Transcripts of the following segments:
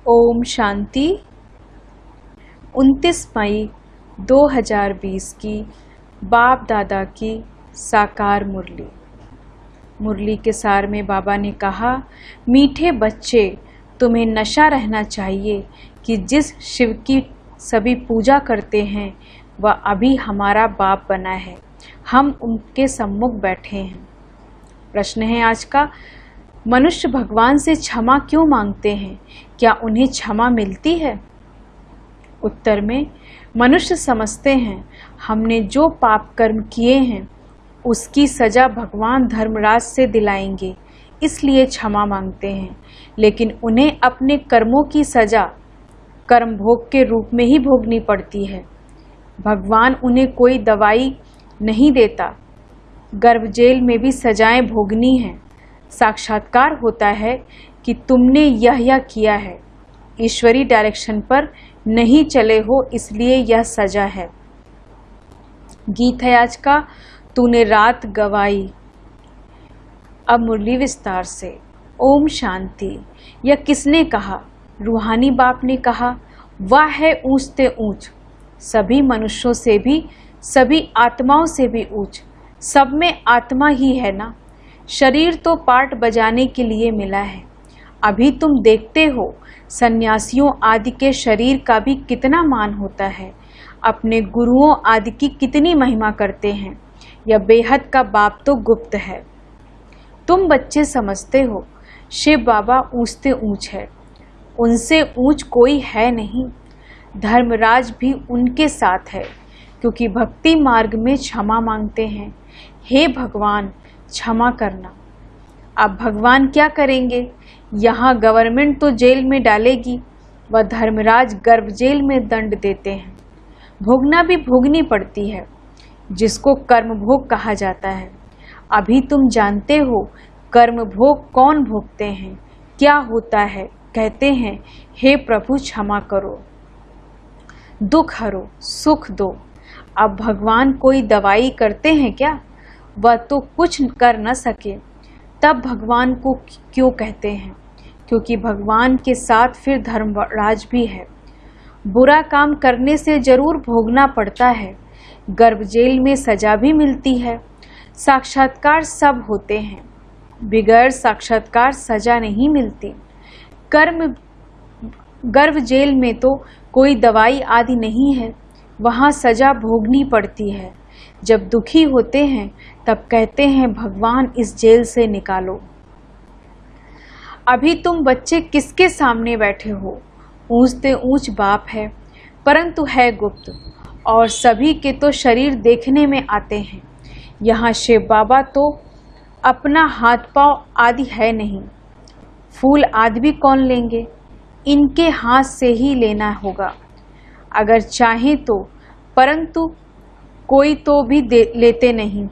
ओम शांति। 29 मई 2020 की बाप दादा की साकार मुरली के सार में बाबा ने कहा, मीठे बच्चे, तुम्हें नशा रहना चाहिए कि जिस शिव की सभी पूजा करते हैं वह अभी हमारा बाप बना है, हम उनके सम्मुख बैठे हैं। प्रश्न है आज का, मनुष्य भगवान से क्षमा क्यों मांगते हैं? क्या उन्हें क्षमा मिलती है? उत्तर में, मनुष्य समझते हैं हमने जो पाप कर्म किए हैं उसकी सजा भगवान धर्मराज से दिलाएंगे, इसलिए क्षमा मांगते हैं। लेकिन उन्हें अपने कर्मों की सजा कर्म भोग के रूप में ही भोगनी पड़ती है। भगवान उन्हें कोई दवाई नहीं देता। गर्भ जेल में भी सजाएं भोगनी हैं। साक्षात्कार होता है कि तुमने यह किया है, ईश्वरी डायरेक्शन पर नहीं चले हो, इसलिए यह सजा है। गीत है आज का, तूने रात गवाई। अब मुरली विस्तार से। ओम शांति। यह किसने कहा? रूहानी बाप ने कहा, वह है ऊंचते ऊंच, सभी मनुष्यों से भी, सभी आत्माओं से भी ऊंच। सब में आत्मा ही है ना। शरीर तो पार्ट बजाने के लिए मिला है। अभी तुम देखते हो सन्यासियों आदि के शरीर का भी कितना मान होता है, अपने गुरुओं आदि की कितनी महिमा करते हैं। यह बेहद का बाप तो गुप्त है। तुम बच्चे समझते हो शिव बाबा ऊंचते ऊंच है, उनसे ऊंच कोई है नहीं। धर्मराज भी उनके साथ है, क्योंकि भक्ति मार्ग में क्षमा मांगते हैं। हे भगवान, क्षमा करना। अब भगवान क्या करेंगे? यहाँ गवर्नमेंट तो जेल में डालेगी, वह धर्मराज गर्भ जेल में दंड देते हैं। भोगना भी भोगनी पड़ती है, जिसको कर्म भोग कहा जाता है। अभी तुम जानते हो कर्म भोग कौन भोगते हैं, क्या होता है। कहते हैं, हे प्रभु क्षमा करो, दुख हरो, सुख दो। अब भगवान कोई दवाई करते हैं क्या? वह तो कुछ कर न सके, तब भगवान को क्यों कहते हैं? क्योंकि भगवान के साथ फिर धर्मराज भी है। बुरा काम करने से जरूर भोगना पड़ता है। गर्भ जेल में सजा भी मिलती है। साक्षात्कार सब होते हैं, बिगैर साक्षात्कार सजा नहीं मिलती। गर्भ जेल में तो कोई दवाई आदि नहीं है, वहाँ सजा भोगनी पड़ती है। जब दुखी होते हैं तब कहते हैं भगवान इस जेल से निकालो। अभी तुम बच्चे किसके सामने बैठे हो? ऊंचते ऊंच बाप है, परंतु है गुप्त, और सभी के तो शरीर देखने में आते हैं। यहाँ शिव बाबा तो अपना हाथ पांव आदि है नहीं। फूल आदि भी कौन लेंगे? इनके हाथ से ही लेना होगा अगर चाहें तो, परंतु कोई तो भी लेते नहीं।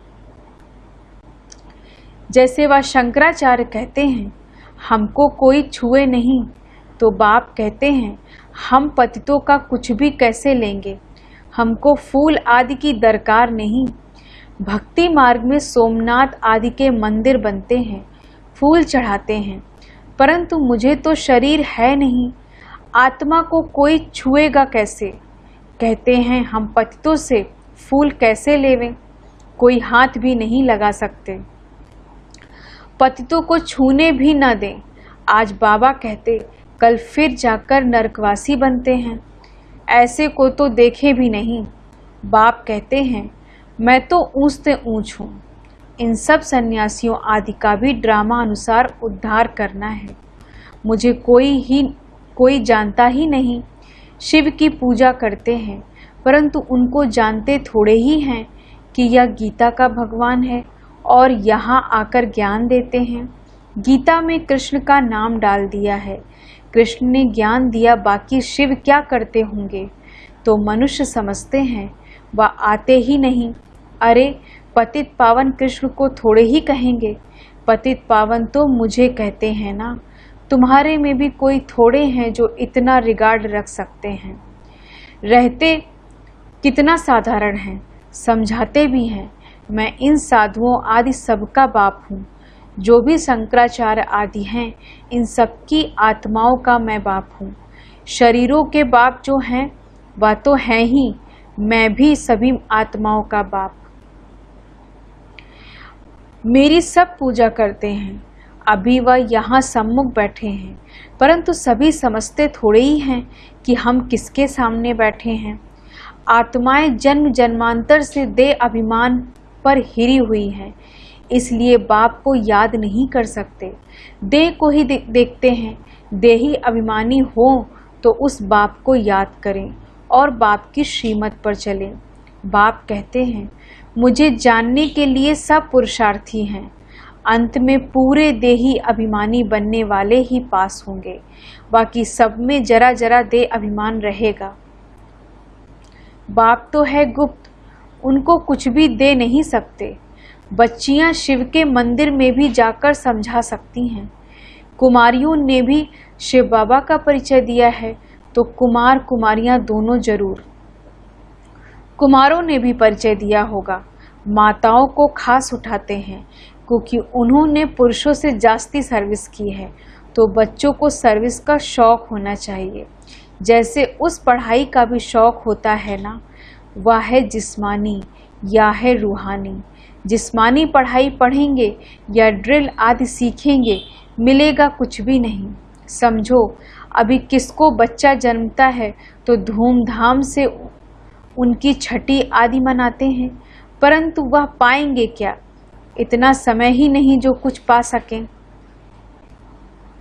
जैसे वह शंकराचार्य कहते हैं, हमको कोई छुए नहीं, तो बाप कहते हैं, हम पतितों का कुछ भी कैसे लेंगे, हमको फूल आदि की दरकार नहीं। भक्ति मार्ग में सोमनाथ आदि के मंदिर बनते हैं, फूल चढ़ाते हैं, परंतु मुझे तो शरीर है नहीं, आत्मा को कोई छुएगा कैसे? कहते हैं, हम पतितों से फूल कैसे लेवें, कोई हाथ भी नहीं लगा सकते, पतितों को छूने भी न दें। आज बाबा कहते, कल फिर जाकर नरकवासी बनते हैं, ऐसे को तो देखे भी नहीं। बाप कहते हैं, मैं तो ऊंचते ऊंच हूँ। इन सब सन्यासियों आदि का भी ड्रामा अनुसार उद्धार करना है। मुझे कोई जानता ही नहीं। शिव की पूजा करते हैं, परंतु उनको जानते थोड़े ही हैं कि यह गीता का भगवान है और यहाँ आकर ज्ञान देते हैं। गीता में कृष्ण का नाम डाल दिया है, कृष्ण ने ज्ञान दिया, बाकी शिव क्या करते होंगे? तो मनुष्य समझते हैं वह आते ही नहीं। अरे पतित पावन कृष्ण को थोड़े ही कहेंगे, पतित पावन तो मुझे कहते हैं ना। तुम्हारे में भी कोई थोड़े हैं जो इतना रिगार्ड रख सकते हैं। रहते कितना साधारण है, समझाते भी हैं। मैं इन साधुओं आदि सबका बाप हूँ। जो भी शंकराचार्य आदि हैं, इन सबकी आत्माओं का मैं बाप हूँ। शरीरों के बाप जो हैं वह तो हैं ही, मैं भी सभी आत्माओं का बाप। मेरी सब पूजा करते हैं, अभी वह यहाँ सम्मुख बैठे हैं, परंतु सभी समझते थोड़े ही हैं कि हम किसके सामने बैठे हैं। आत्माएं जन्म जन्मांतर से देह अभिमान पर हिरी हुई हैं, इसलिए बाप को याद नहीं कर सकते। देह को ही देखते हैं। देही अभिमानी हो तो उस बाप को याद करें और बाप की श्रीमत पर चलें। बाप कहते हैं, मुझे जानने के लिए सब पुरुषार्थी हैं, अंत में पूरे देही अभिमानी बनने वाले ही पास होंगे, बाकी सब में जरा जरा देह अभिमान रहेगा। बाप तो है गुप्त, उनको कुछ भी दे नहीं सकते। बच्चियां शिव के मंदिर में भी जाकर समझा सकती हैं। कुमारियों ने भी शिव बाबा का परिचय दिया है, तो कुमार कुमारियां दोनों जरूर। कुमारों ने भी परिचय दिया होगा। माताओं को खास उठाते हैं क्योंकि उन्होंने पुरुषों से जास्ती सर्विस की है, तो बच्चों को सर्विस का शौक होना चाहिए। जैसे उस पढ़ाई का भी शौक होता है ना, वह है जिस्मानी या है रूहानी। जिस्मानी पढ़ाई पढ़ेंगे या ड्रिल आदि सीखेंगे, मिलेगा कुछ भी नहीं। समझो, अभी किसको बच्चा जन्मता है तो धूमधाम से उनकी छठी आदि मनाते हैं, परंतु वह पाएंगे क्या? इतना समय ही नहीं जो कुछ पा सकें।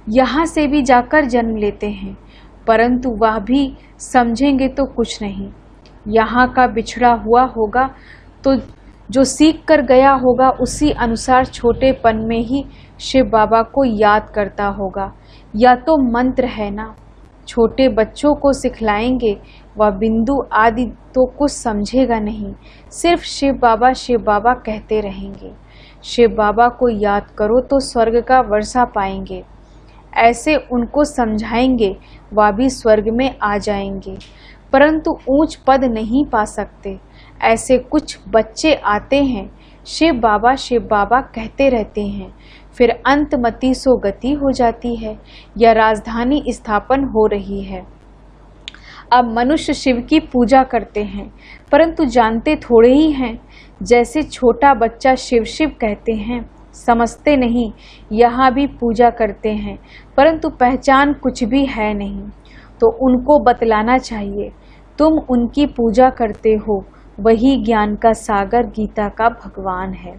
यहाँ से भी जाकर जन्म लेते हैं, परंतु वह भी समझेंगे तो कुछ नहीं। यहाँ का बिछड़ा हुआ होगा तो जो सीख कर गया होगा उसी अनुसार छोटेपन में ही शिव बाबा को याद करता होगा। या तो मंत्र है ना, छोटे बच्चों को सिखलाएंगे, वह बिंदु आदि तो कुछ समझेगा नहीं, सिर्फ शिव बाबा कहते रहेंगे। शिव बाबा को याद करो तो स्वर्ग का वर्षा पाएंगे। ऐसे उनको समझाएंगे, वह भी स्वर्ग में आ जाएंगे, परंतु ऊंच पद नहीं पा सकते। ऐसे कुछ बच्चे आते हैं, शिव बाबा कहते रहते हैं, फिर अंतमति सो गति हो जाती है या राजधानी स्थापन हो रही है। अब मनुष्य शिव की पूजा करते हैं, परंतु जानते थोड़े ही हैं। जैसे छोटा बच्चा शिव शिव कहते हैं, समझते नहीं। यहाँ भी पूजा करते हैं, परंतु पहचान कुछ भी है नहीं, तो उनको बतलाना चाहिए, तुम उनकी पूजा करते हो, वही ज्ञान का सागर गीता का भगवान है।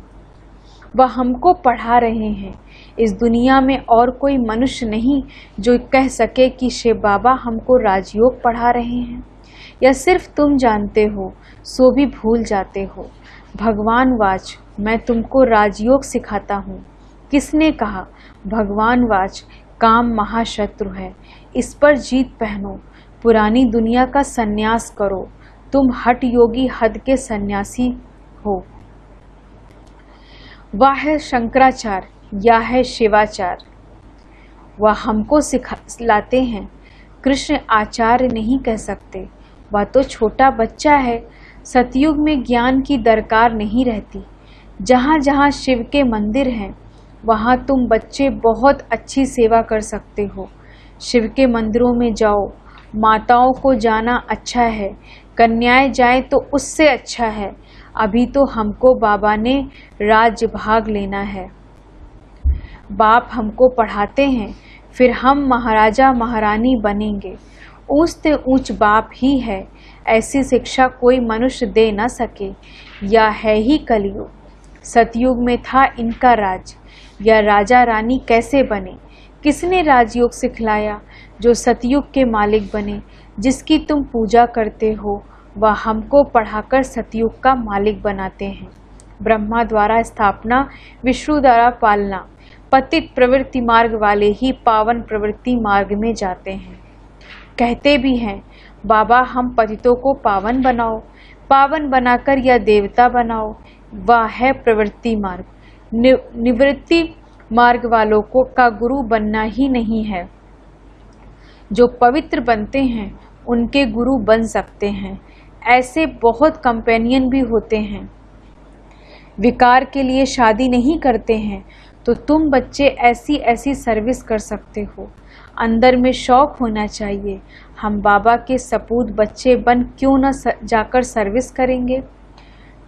वह हमको पढ़ा रहे हैं। इस दुनिया में और कोई मनुष्य नहीं जो कह सके कि शिव बाबा हमको राजयोग पढ़ा रहे हैं। या सिर्फ तुम जानते हो, सो भी भूल जाते हो। भगवान वाच, मैं तुमको राजयोग सिखाता हूँ। किसने कहा? भगवान वाच, काम महाशत्रु है, इस पर जीत पहनो। पुरानी दुनिया का सन्यास करो, तुम हठ योगी हद के सन्यासी हो। वह है शंकराचार्य या है शिवाचार्य, वह हमको सिखलाते हैं। कृष्ण आचार्य नहीं कह सकते, वह तो छोटा बच्चा है। सतयुग में ज्ञान की दरकार नहीं रहती। जहाँ जहाँ शिव के मंदिर हैं, वहाँ तुम बच्चे बहुत अच्छी सेवा कर सकते हो। शिव के मंदिरों में जाओ। माताओं को जाना अच्छा है, कन्याएं जाएं तो उससे अच्छा है। अभी तो हमको बाबा ने राज्य भाग लेना है। बाप हमको पढ़ाते हैं, फिर हम महाराजा महारानी बनेंगे। ऊंच से ऊंच बाप ही है, ऐसी शिक्षा कोई मनुष्य दे न सके। या है ही कलयुग। सतयुग में था इनका राज, या राजा रानी कैसे बने? किसने राजयोग सिखलाया? जो सतयुग के मालिक बने, जिसकी तुम पूजा करते हो, वह हमको पढ़ाकर सतयुग का मालिक बनाते हैं। ब्रह्मा द्वारा स्थापना, विष्णु द्वारा पालना। पतित प्रवृत्ति मार्ग वाले ही पावन प्रवृत्ति मार्ग में जाते हैं। कहते भी हैं, बाबा हम पतितों को पावन बनाओ, पावन बनाकर या देवता बनाओ। वह है प्रवृत्ति मार्ग। निवृत्ति मार्ग वालों को का गुरु बनना ही नहीं है। जो पवित्र बनते हैं उनके गुरु बन सकते हैं। ऐसे बहुत कंपेनियन भी होते हैं। विकार के लिए शादी नहीं करते हैं, तो तुम बच्चे ऐसी ऐसी सर्विस कर सकते हो। अंदर में शौक होना चाहिए। हम बाबा के सपूत बच्चे बन क्यों न जाकर सर्विस करेंगे।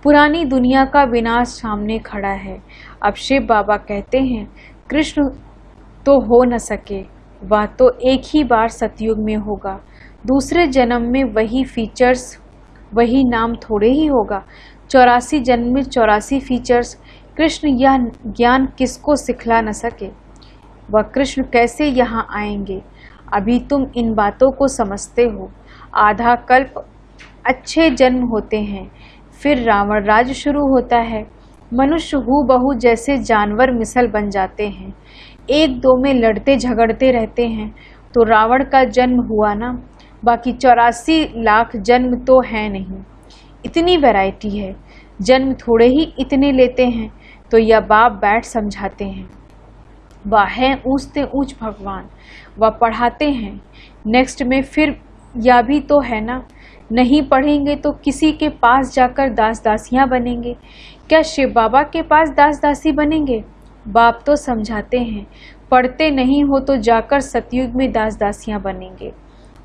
पुरानी दुनिया का विनाश सामने खड़ा है। अब शिव बाबा कहते हैं कृष्ण तो हो न सके, वह तो एक ही बार सतयुग में होगा। दूसरे जन्म में वही फीचर्स, वही नाम थोड़े ही होगा। 84 जन्म में 84 फीचर्स। कृष्ण यह ज्ञान किसको सिखला न सके, वह कृष्ण कैसे यहाँ आएंगे। अभी तुम इन बातों को समझते हो। आधा कल्प अच्छे जन्म होते हैं, फिर रावण राज शुरू होता है। मनुष्य हूबहू जैसे जानवर मिसल बन जाते हैं, एक दो में लड़ते झगड़ते रहते हैं। तो रावण का जन्म हुआ ना, बाकी 84 लाख जन्म तो है नहीं। इतनी वैरायटी है, जन्म थोड़े ही इतने लेते हैं। तो यह बाप बैठ समझाते हैं, वह है ऊंचते ऊंच भगवान, वह पढ़ाते हैं। नेक्स्ट में फिर यह भी तो है ना, नहीं पढ़ेंगे तो किसी के पास जाकर दास दासियां बनेंगे। क्या शिव बाबा के पास दास दासी बनेंगे। बाप तो समझाते हैं, पढ़ते नहीं हो तो जाकर सतयुग में दास दासियां बनेंगे।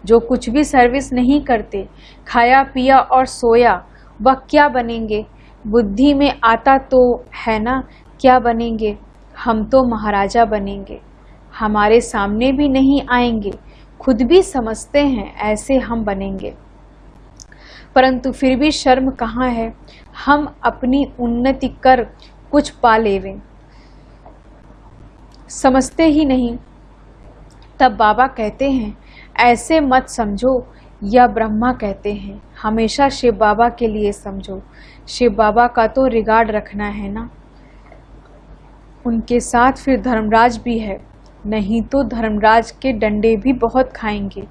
जो कुछ भी सर्विस नहीं करते, खाया पिया और सोया, वह क्या बनेंगे। बुद्धि में आता तो है ना, क्या बनेंगे। हम तो महाराजा बनेंगे, हमारे सामने भी नहीं आएंगे, खुद भी समझते हैं ऐसे हम बनेंगे। परंतु फिर भी शर्म कहाँ है, हम अपनी उन्नति कर कुछ पा लेवें, समझते ही नहीं। तब बाबा कहते हैं ऐसे मत समझो, या ब्रह्मा कहते हैं हमेशा शिव बाबा के लिए समझो। शिव बाबा का तो रिगार्ड रखना है ना, उनके साथ फिर धर्मराज भी है, नहीं तो धर्मराज के डंडे भी बहुत खाएंगे।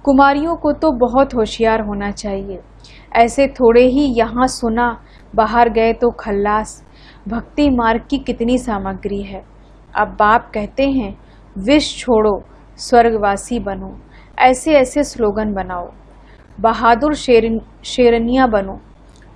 कुमारियों को तो बहुत होशियार होना चाहिए, ऐसे थोड़े ही यहाँ सुना बाहर गए तो खल्लास। भक्ति मार्ग की कितनी सामग्री है। अब बाप कहते हैं विष छोड़ो स्वर्गवासी बनो, ऐसे ऐसे स्लोगन बनाओ। बहादुर शेरनियाँ बनो,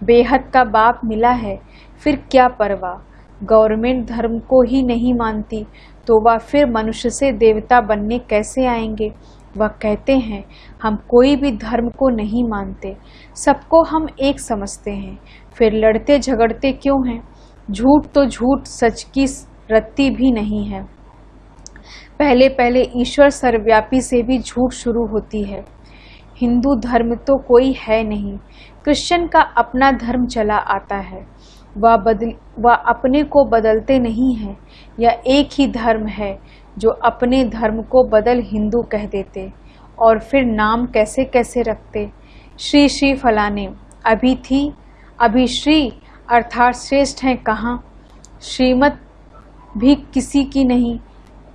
बेहद का बाप मिला है फिर क्या परवाह। गवर्नमेंट धर्म को ही नहीं मानती तो वह फिर मनुष्य से देवता बनने कैसे आएंगे। वह कहते हैं हम कोई भी धर्म को नहीं मानते, सबको हम एक समझते हैं, फिर लड़ते झगड़ते क्यों हैं। झूठ तो झूठ सच की रत्ती भी नहीं है। पहले पहले ईश्वर सर्वव्यापी से भी झूठ शुरू होती है। हिंदू धर्म तो कोई है नहीं, क्रिश्चियन का अपना धर्म चला आता है, वह अपने को बदलते नहीं हैं। यह एक ही धर्म है जो अपने धर्म को बदल हिंदू कह देते और फिर नाम कैसे कैसे रखते। श्री श्री फलाने अभी थी, अभी श्री अर्थात श्रेष्ठ हैं कहाँ। श्रीमत भी किसी की नहीं,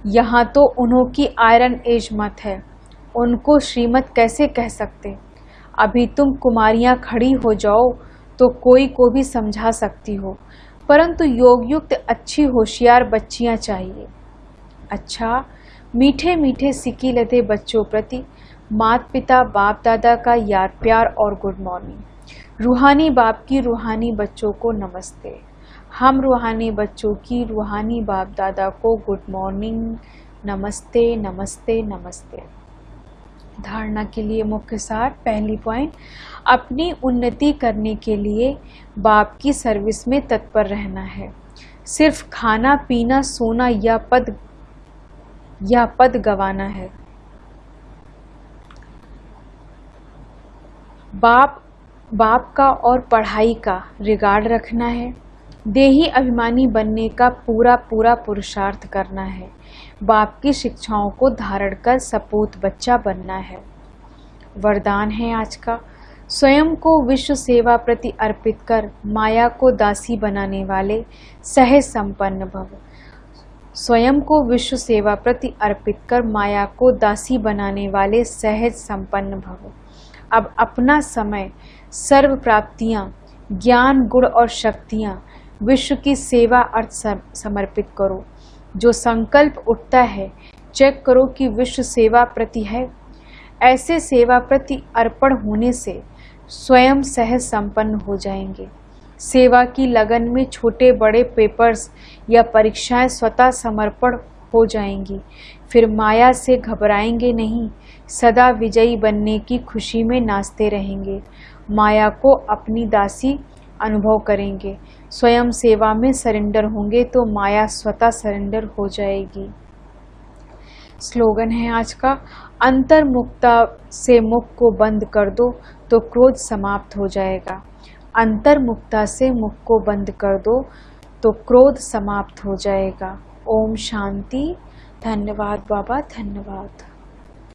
यहाँ तो उन्हों की आयरन एज मत है, उनको श्रीमत कैसे कह सकते। अभी तुम कुमारियाँ खड़ी हो जाओ तो कोई को भी समझा सकती हो, परंतु योग युक्त अच्छी होशियार बच्चियाँ चाहिए। अच्छा, मीठे मीठे सिकी लदे बच्चों प्रति माता पिता बाप दादा का याद प्यार और गुड मॉर्निंग। रूहानी बाप की रूहानी बच्चों को नमस्ते। हम रूहानी बच्चों की रूहानी बाप दादा को गुड मॉर्निंग, नमस्ते नमस्ते नमस्ते। धारणा के लिए मुख्य सार। पहली पॉइंट, अपनी उन्नति करने के लिए बाप की सर्विस में तत्पर रहना है। सिर्फ खाना पीना सोना या पद गवाना है। बाप का और पढ़ाई का रिगार्ड रखना है। देही अभिमानी बनने का पूरा पुरुषार्थ करना है। बाप की शिक्षाओं को धारण कर सपूत बच्चा बनना है। वरदान है आज का, स्वयं को विश्व सेवा प्रति अर्पित कर माया को दासी बनाने वाले सहज संपन्न भव। स्वयं को विश्व सेवा प्रति अर्पित कर माया को दासी बनाने वाले सहज संपन्न भव। अब अपना समय, सर्व प्राप्तियां, ज्ञान गुण और शक्तियां विश्व की सेवा अर्थ समर्पित करो। जो संकल्प उठता है चेक करो कि विश्व सेवा प्रति है। ऐसे सेवा प्रति अर्पण होने से स्वयं सहज संपन्न हो जाएंगे। सेवा की लगन में छोटे बड़े पेपर्स या परीक्षाएं स्वतः समर्पण हो जाएंगी। फिर माया से घबराएंगे नहीं, सदा विजयी बनने की खुशी में नाचते रहेंगे। माया को अपनी दासी अनुभव करेंगे। स्वयं सेवा में सरेंडर होंगे तो माया स्वतः सरेंडर हो जाएगी। स्लोगन है आज का, अंतर्मुखता से मुख को बंद कर दो तो क्रोध समाप्त हो जाएगा। अंतर्मुखता से मुख को बंद कर दो तो क्रोध समाप्त हो जाएगा। ओम शांति। धन्यवाद बाबा, धन्यवाद।